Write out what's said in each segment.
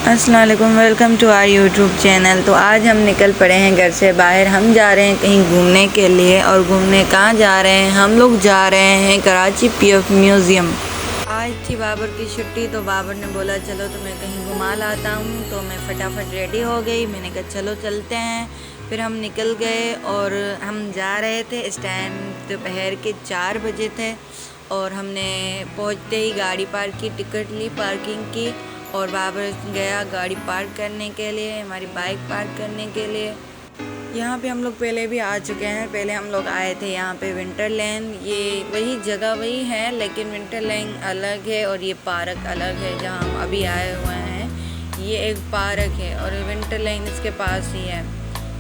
अस्सलाम वालेकुम, welcome to our YouTube channel. तो आज हम निकल पड़े हैं घर से बाहर। हम जा रहे हैं कहीं घूमने के लिए। और घूमने कहाँ जा रहे हैं? हम लोग जा रहे हैं कराची पीएफ म्यूज़ियम। आज थी बाबर की छुट्टी, तो बाबर ने बोला चलो तुम्हें कहीं घुमा लाता हूँ। तो मैं फटाफट रेडी हो गई। मैंने कहा चलो चलते हैं। फिर हम निकल गए और हम जा रहे थे। इस टाइम दोपहर के 4 बजे थे और हमने पहुँचते ही गाड़ी पार्क की, टिकट ली पार्किंग की और बाबर गया गाड़ी पार्क करने के लिए, हमारी बाइक पार्क करने के लिए। यहाँ पे हम लोग पहले भी आ चुके हैं। पहले हम लोग आए थे यहाँ पे विंटरलैंड। ये वही जगह वही है, लेकिन विंटरलैंड अलग है और ये पार्क अलग है जहाँ हम अभी आए हुए हैं। ये एक पार्क है और विंटरलैंड इसके पास ही है।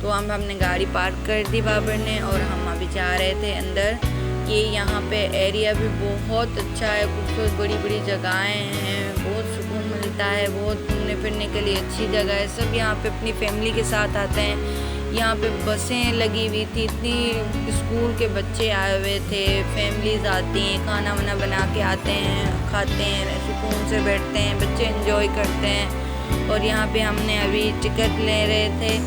तो हमने गाड़ी पार्क कर दी बाबर ने और हम अभी जा रहे थे अंदर। ये यहाँ पे एरिया भी बहुत अच्छा है, खूबसूरत बड़ी बड़ी जगहें हैं, बहुत सुकून मिलता है, बहुत घूमने फिरने के लिए अच्छी जगह है। सब यहाँ पे अपनी फैमिली के साथ आते हैं। यहाँ पे बसें लगी हुई थी, इतनी स्कूल के बच्चे आए हुए थे, फैमिलीज आती हैं, खाना वाना बना के आते हैं, खाते हैं, सुकून से बैठते हैं, बच्चे एंजॉय करते हैं। और यहाँ पे हमने अभी टिकट ले रहे थे।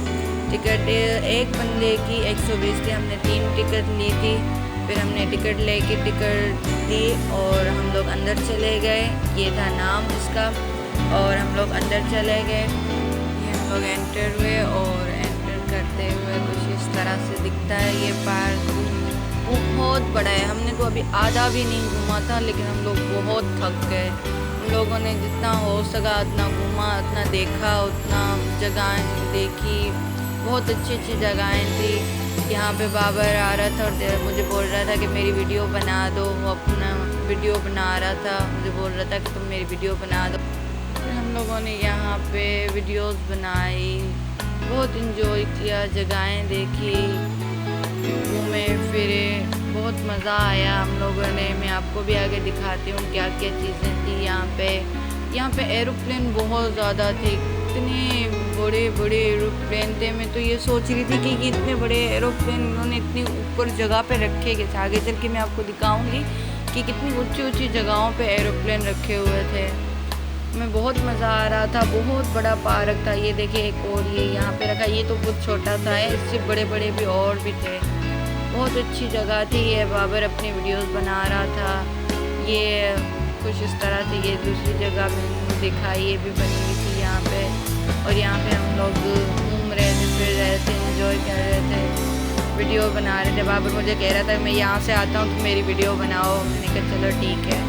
टिकट एक बंदे की 120 थी, हमने 3 टिकट ली थी। फिर हमने टिकट लेके टिकट दी और हम लोग अंदर चले गए। ये था नाम इसका। और हम लोग अंदर चले गए। ये हम लोग एंटर हुए और एंटर करते हुए कुछ इस तरह से दिखता है ये पार्क। बहुत बड़ा है। हमने तो अभी आधा भी नहीं घूमा था, लेकिन हम लोग बहुत थक गए। हम लोगों ने जितना हो सका उतना घूमा, उतना देखा, उतना जगहें देखी। बहुत अच्छी अच्छी जगहें थी। यहाँ पे बाबर आ रहा था और मुझे बोल रहा था कि मेरी वीडियो बना दो। वो अपना वीडियो बना रहा था, मुझे बोल रहा था कि तुम मेरी वीडियो बना दो। फिर हम लोगों ने यहाँ पे वीडियोस बनाई, बहुत इंजॉय किया, जगहें देखी, घूमे फिरे, बहुत मज़ा आया हम लोगों ने। मैं आपको भी आगे दिखाती हूँ क्या क्या चीज़ें थी यहाँ पे। यहाँ पे एरोप्लेन बहुत ज़्यादा थे, इतने बड़े बड़े एरोप्लेन थे। मैं तो ये सोच रही थी कि इतने बड़े एरोप्लेन उन्होंने इतनी ऊपर जगह पे रखे गए थे। आगे चल के मैं आपको दिखाऊंगी कि कितनी ऊंची ऊंची जगहों पे एरोप्लेन रखे हुए थे। मैं बहुत मज़ा आ रहा था। बहुत बड़ा पार्क था। ये देखिए एक और ये यहाँ पे रखा, ये तो बहुत छोटा सा है, इससे बड़े बड़े भी और भी थे। बहुत अच्छी जगह थी। ये बाबर अपनी वीडियोस बना रहा था। ये कुछ इस तरह से ये दूसरी जगह मैंने देखा, ये भी बनी हुई थी यहाँ पे। और यहाँ पे हम लोग घूम रहे थे, फिर रहे थे, एंजॉय कर रहे थे, वीडियो बना रहे थे। बाबर मुझे कह रहा था मैं यहाँ से आता हूँ तो मेरी वीडियो बनाओ। मैंने कहा चलो ठीक है।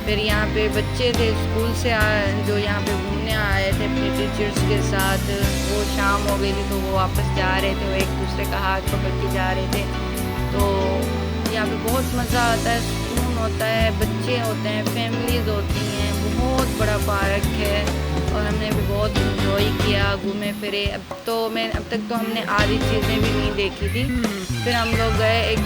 फिर यहाँ पे बच्चे थे स्कूल से जो यहाँ पे घूमने आए थे अपने टीचर्स के साथ। वो शाम हो गई थी तो वो वापस जा रहे थे, वो एक दूसरे का हाथ पकड़ के जा रहे थे। तो यहाँ पे बहुत मज़ा आता है, सुकून होता है, बच्चे होते हैं, फैमिलीज़ होती हैं। बहुत बड़ा पार्क है और हमने भी बहुत इंजॉय किया, घूमे फिरे। अब तक तो हमने आधी चीज़ें भी नहीं देखी थी। फिर हम लोग गए, एक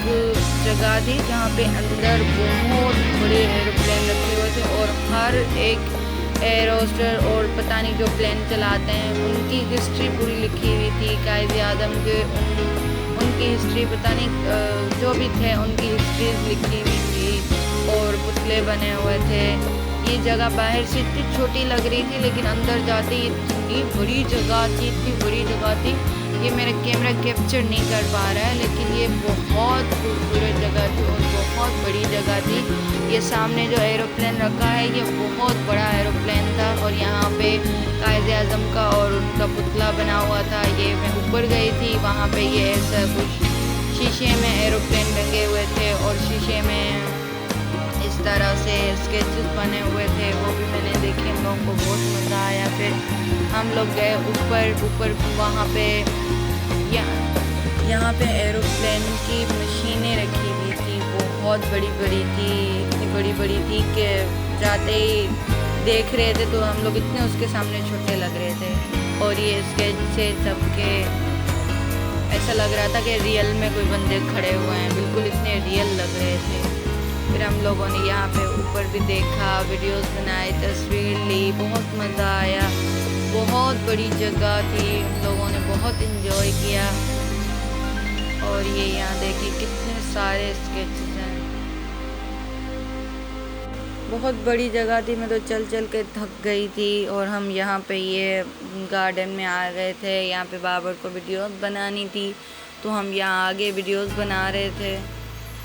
जगह थी जहाँ पे अंदर बहुत बड़े एरोप्लेन रखे हुए थे और हर एक एयर होस्टर और पता नहीं जो प्लेन चलाते हैं उनकी हिस्ट्री पूरी लिखी हुई थी। कायद आज़म के उनकी हिस्ट्री पता नहीं जो भी थे उनकी हिस्ट्रीज लिखी हुई थी और पुतले बने हुए थे। ये जगह बाहर से इतनी छोटी लग रही थी, लेकिन अंदर जाते ही इतनी बड़ी जगह थी, इतनी बड़ी जगह थी। ये मेरा कैमरा कैप्चर नहीं कर पा रहा है, लेकिन ये बहुत खूबसूरत जगह थी और बहुत बड़ी जगह थी। ये सामने जो एरोप्लेन रखा है ये बहुत बड़ा एरोप्लेन था और यहाँ पे कायद आज़म का और उनका पुतला बना हुआ था। ये मैं ऊपर गई थी, वहाँ पे ये ऐसा कुछ शीशे में एरोप्लेन रंगे हुए थे और शीशे में इस तरह से स्केचेस बने हुए थे, वो भी मैंने देखे। हम लोगों को बहुत मज़ा आया। फिर हम लोग गए ऊपर वहाँ पे यहाँ पे एरोप्लेन की मशीनें रखी हुई थी, बहुत बड़ी बड़ी थी, इतनी बड़ी बड़ी थी कि जाते ही देख रहे थे तो हम लोग इतने उसके सामने छोटे लग रहे थे। और ये स्केच से सबके ऐसा लग रहा था कि रियल में कोई बंदे खड़े हुए हैं, बिल्कुल इतने रियल लग रहे थे। फिर हम लोगों ने यहाँ पे ऊपर भी देखा, वीडियोस बनाए, तस्वीर ली, बहुत मज़ा आया। बहुत बड़ी जगह थी, हम लोगों ने बहुत इंजॉय किया। और ये यहाँ देखिए कितने सारे स्केचेस हैं, बहुत बड़ी जगह थी, मैं तो चल चल के थक गई थी। और हम यहाँ पे ये गार्डन में आ गए थे। यहाँ पे बाबर को वीडियोस बनानी थी, तो हम यहाँ आगे वीडियोस बना रहे थे।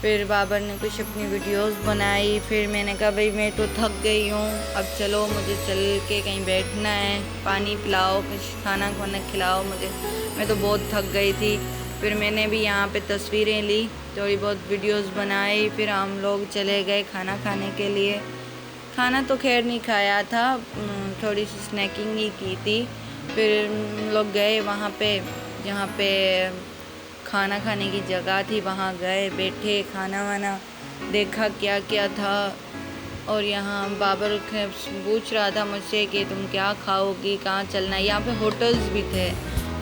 फिर बाबर ने कुछ अपनी वीडियोस बनाई। फिर मैंने कहा भाई मैं तो थक गई हूँ, अब चलो मुझे चल के कहीं बैठना है, पानी पिलाओ, कुछ खाना खाना खिलाओ मुझे, मैं तो बहुत थक गई थी। फिर मैंने भी यहाँ पे तस्वीरें ली, थोड़ी बहुत वीडियोस बनाई। फिर हम लोग चले गए खाना खाने के लिए। खाना तो खैर नहीं खाया था, थोड़ी सी स्नैकिंग ही की थी। फिर हम लोग गए वहाँ पे जहाँ पे खाना खाने की जगह थी, वहाँ गए, बैठे, खाना वाना देखा क्या क्या था। और यहाँ बाबर पूछ रहा था मुझसे कि तुम क्या खाओगी, कहाँ चलना है। यहाँ पे होटल्स भी थे,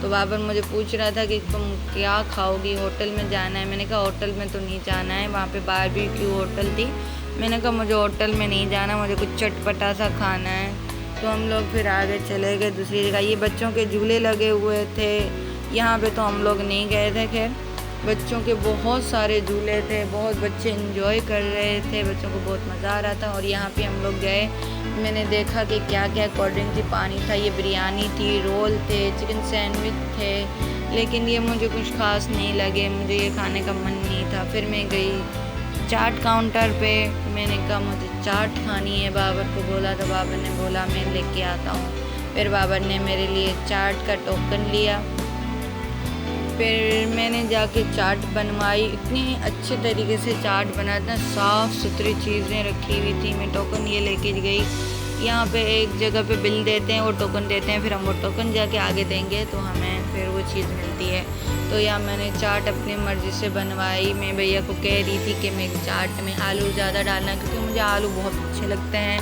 तो बाबर मुझे पूछ रहा था कि तुम क्या खाओगी, होटल में जाना है। मैंने कहा होटल में तो नहीं जाना है, वहाँ पे बारबेक्यू होटल थी। मैंने कहा मुझे होटल में नहीं जाना, मुझे कुछ चटपटा सा खाना है। तो हम लोग फिर आगे चले गए दूसरी जगह। ये बच्चों के झूले लगे हुए थे, यहाँ पे तो हम लोग नहीं गए थे। खैर बच्चों के बहुत सारे झूले थे, बहुत बच्चे एंजॉय कर रहे थे, बच्चों को बहुत मज़ा आ रहा था। और यहाँ पे हम लोग गए, मैंने देखा कि क्या क्या कोल्ड ड्रिंक थी, पानी था, ये बिरयानी थी, रोल थे, चिकन सैंडविच थे, लेकिन ये मुझे कुछ ख़ास नहीं लगे, मुझे ये खाने का मन नहीं था। फिर मैं गई चाट काउंटर पे, मैंने कहा मुझे चाट खानी है, बाबर को बोला तो बाबर ने बोला मैं लेके आता हूँ। फिर बाबर ने मेरे लिए चाट का टोकन लिया। फिर मैंने जाके चाट बनवाई, इतनी अच्छे तरीके से चाट बना, इतना साफ़ सुथरी चीज़ें रखी हुई थी। मैं टोकन ये लेके गई, यहाँ पे एक जगह पे बिल देते हैं, वो टोकन देते हैं, फिर हम वो टोकन जाके आगे देंगे तो हमें फिर वो चीज़ मिलती है। तो यहाँ मैंने चाट अपनी मर्ज़ी से बनवाई। मैं भैया को कह रही थी कि मैं चाट में आलू ज़्यादा डालना, क्योंकि मुझे आलू बहुत अच्छे लगते हैं,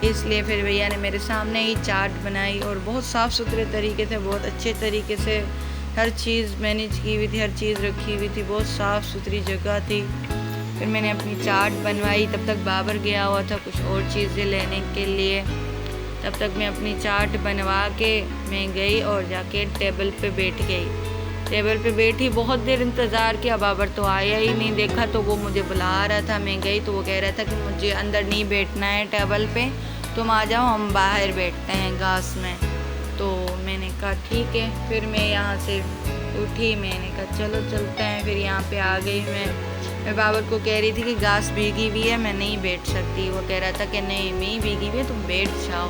इसलिए फिर भैया ने मेरे सामने ही चाट बनाई। और बहुत साफ़ सुथरे तरीके से, बहुत अच्छे तरीके से हर चीज़ मैनेज की हुई थी, हर चीज़ रखी हुई थी, बहुत साफ़ सुथरी जगह थी। फिर मैंने अपनी चाट बनवाई, तब तक बाबर गया हुआ था कुछ और चीज़ें लेने के लिए। तब तक मैं अपनी चाट बनवा के मैं गई और जाके टेबल पे बैठ गई। टेबल पे बैठी, बहुत देर इंतज़ार किया, बाबर तो आया ही नहीं। देखा तो वो मुझे बुला रहा था, मैं गई तो वो कह रहा था कि मुझे अंदर नहीं बैठना है टेबल पे, तुम आ जाओ हम बाहर बैठते हैं घास में। तो मैंने कहा ठीक है। फिर मैं यहाँ से उठी, मैंने कहा चलो चलते हैं। फिर यहाँ पे आ गई मैं बाबर को कह रही थी कि घास भीगी हुई है, मैं नहीं बैठ सकती। वो कह रहा था कि नहीं मैं भीगी हुई है, तुम बैठ जाओ।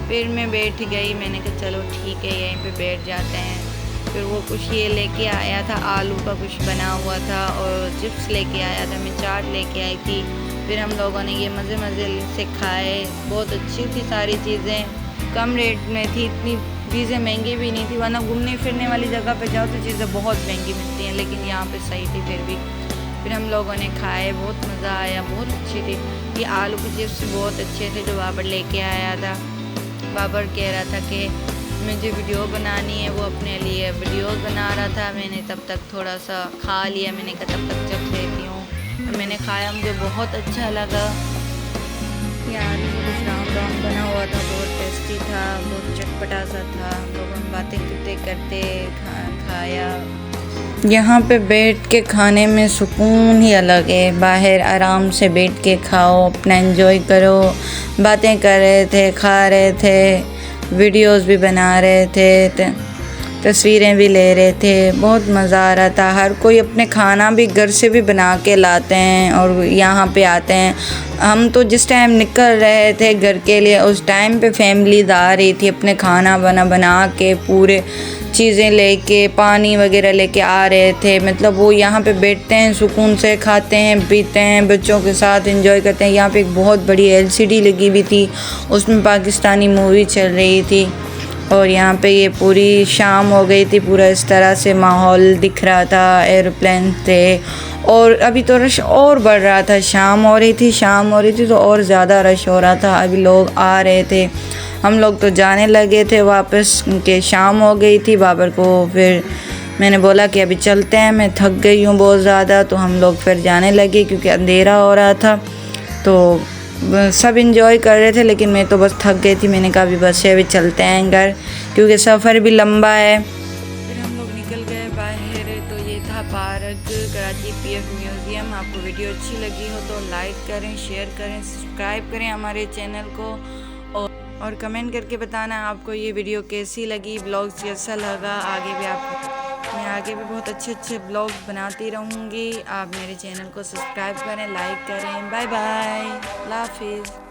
फिर मैं बैठ गई, मैंने कहा चलो ठीक है यहीं पे बैठ जाते हैं। फिर वो कुछ ये लेके आया था, आलू का कुछ बना हुआ था, और चिप्स लेके आया था, मैं चाट लेके आई थी। फिर हम लोगों ने ये मज़े मज़े से खाए, बहुत अच्छी थी सारी चीज़ें, कम रेट में थी, इतनी चीज़ें महंगी भी नहीं थी, वरना घूमने फिरने वाली जगह पे जाओ तो चीज़ें बहुत महंगी मिलती हैं, लेकिन यहाँ पे सही थी फिर भी। फिर हम लोगों ने खाए, बहुत मज़ा आया, बहुत अच्छी थी। ये आलू के चिप्स बहुत अच्छे थे जो बाबर लेके आया था। बाबर कह रहा था कि मुझे वीडियो बनानी है, वो अपने लिए वीडियो बना रहा था। मैंने तब तक थोड़ा सा खा लिया, मैंने कहा तब तक चख लेती हूँ। और मैंने खाया, मुझे बहुत अच्छा लगा। यार कुछ राउंड राउंड बना हुआ था, बहुत टेस्टी था, बहुत चटपटा सा था। हम लोगों ने बातें करते खाया। यहाँ पे बैठ के खाने में सुकून ही अलग है। बाहर आराम से बैठ के खाओ, अपना एंजॉय करो। बातें कर रहे थे, खा रहे थे, वीडियोस भी बना रहे थे, तस्वीरें भी ले रहे थे, बहुत मज़ा आ रहा था। हर कोई अपने खाना भी घर से भी बना के लाते हैं और यहाँ पे आते हैं। हम तो जिस टाइम निकल रहे थे घर के लिए, उस टाइम पे फैमिलीज आ रही थी, अपने खाना बना के पूरे चीज़ें लेके, पानी वगैरह लेके आ रहे थे। मतलब वो यहाँ पे बैठते हैं, सुकून से खाते हैं, पीते हैं, बच्चों के साथ एंजॉय करते हैं। यहाँ पे एक बहुत बड़ी LCD लगी हुई थी, उसमें पाकिस्तानी मूवी चल रही थी। और यहाँ पे ये पूरी शाम हो गई थी, पूरा इस तरह से माहौल दिख रहा था, एरोप्लेन थे। और अभी तो रश और बढ़ रहा था, शाम हो रही थी तो और ज़्यादा रश हो रहा था। अभी लोग आ रहे थे, हम लोग तो जाने लगे थे वापस, के शाम हो गई थी। बाबर को फिर मैंने बोला कि अभी चलते हैं, मैं थक गई हूँ बहुत ज़्यादा। तो हम लोग फिर जाने लगे क्योंकि अंधेरा हो रहा था। तो सब एंजॉय कर रहे थे, लेकिन मैं तो बस थक गई थी। मैंने कहा अभी बस है, अभी चलते हैं घर, क्योंकि सफ़र भी लंबा है। फिर हम लोग निकल गए बाहर। तो ये था पार्क, कराची PF म्यूज़ियम। आपको वीडियो अच्छी लगी हो तो लाइक करें, शेयर करें। सब्सक्राइब करें हमारे चैनल को और कमेंट करके बताना आपको ये वीडियो कैसी लगी, ब्लॉग्स कैसा लगा। मैं आगे भी बहुत अच्छे ब्लॉग्स बनाती रहूँगी। आप मेरे चैनल को सब्सक्राइब करें, लाइक करें। बाय बाय, अल्लाह हाफिज़।